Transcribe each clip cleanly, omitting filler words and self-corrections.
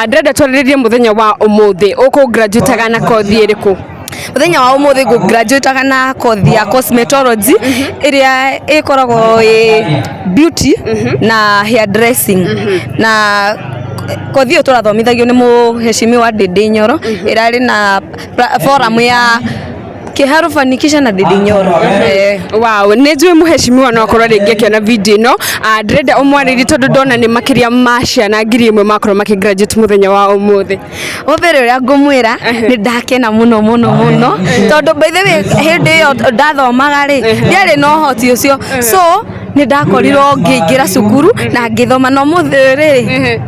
Ndĩrenda twarĩrĩrie mũthenya wa ũmũthĩ ũkũ graduate na kothi ĩrĩkũ? Mũthenya wa ũmũthĩ ngũ graduate na kothi ya cosmetology ĩrĩa ĩkoragwo beauty na hair dressing na kothi ĩyo tũrathomithagio nĩ Mheshimiwa Ndindi Nyoro ĩrarĩ na forum ya Kiharu fanikisha na Ndindi Nyoro. Wow, nĩnjũĩ Mheshimiwa no akorwo rĩngĩ akĩona video ĩno. Ndĩrenda ũmwarĩrie tondũ ndona nĩ makĩria ma ciana 1000 makorwo makĩgraduate mũthenya wa ũmũthĩ. Wambere ũrĩa ngũmwĩra nĩ ndakena mũno tondũ by the way hĩndĩ ĩyo ndathomaga rĩ ndiarĩ na ũhoti ũcio, so nĩ ndakorirwo ngĩingĩra cukuru na ngĩthoma no mũthĩ rĩ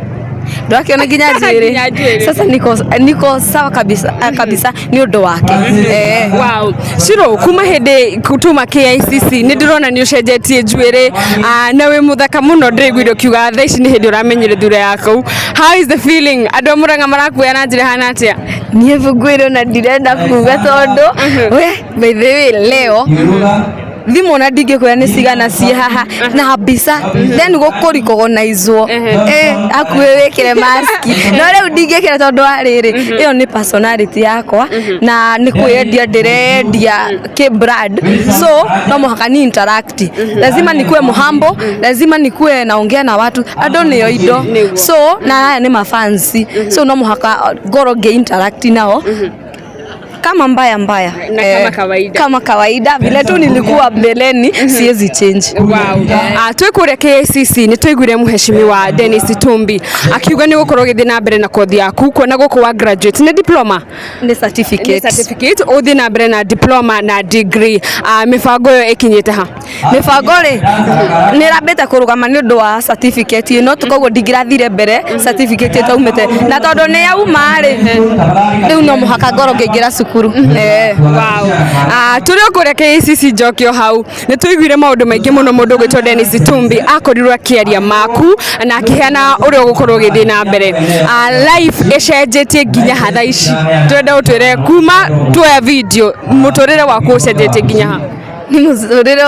ndakiona nginya njuĩrĩ. Sasa niko sawa kabisa ni ũndũ wake. Wow, Shiro kuma hĩndĩ kutuma KICC nĩ ndĩrona nĩ ũcenjetie njuĩrĩ na wĩ mũthaka mũno. Ndĩrĩgwire kiuga thaa ici nĩ hĩndĩ ũramenyire thura yaku. How is the feeling? Andũ Mũrang'a marakuoya na njĩra hana atĩa? Niĩ ngwĩrwo na ndirenda kuga tondũ we by the way leo thimo na ndingĩkwĩra nĩ cigana ciĩ haha na mbica then gũkũricognizewo akuĩ wĩkĩre mask no rĩu ndingĩkĩra tondũ rĩrĩ ĩyo nĩ personality yakwa na nĩ kwĩendia ndĩrendia brand, so no mũhaka ni interact, lazima nikuwe humble, lazima nikuwe naongea na watu, andũ nĩo indo, so na nĩ mafansi, so no mũhaka ngorwo interact nao kama mbaya na kama kawaida vile tu nilikuwa mbeleni siwezi change. Wow. Twekure KICC ni twaiguire Mheshimiwa Dennis Tumbi akiuga ni gukorwo githii na mbere na kothi yaku kuona guku wa graduate ni diploma ni certificate uthi na mbere na diploma na degree. Mifango yo ikinyite ha? Mifango ri ni rambite kurugama ni undu wa certificate ino tukoguo ndingirathire mbere certificate itaumite na tondu ni yauma ri riu no muhaka ngoro ngiingira cukuru. Wow. Turi okure KICC njokio hau ni tuiguire maundu maingi muno mundu gwitwo Dennis Tumbi akorirwo akiaria maku na akiheana uria gukorwo githii na mbere. Life icenjetie nginya hatha ici twenda utwire kuma tuoya video muturire waku ucenjetie nginya ha? Ni muturire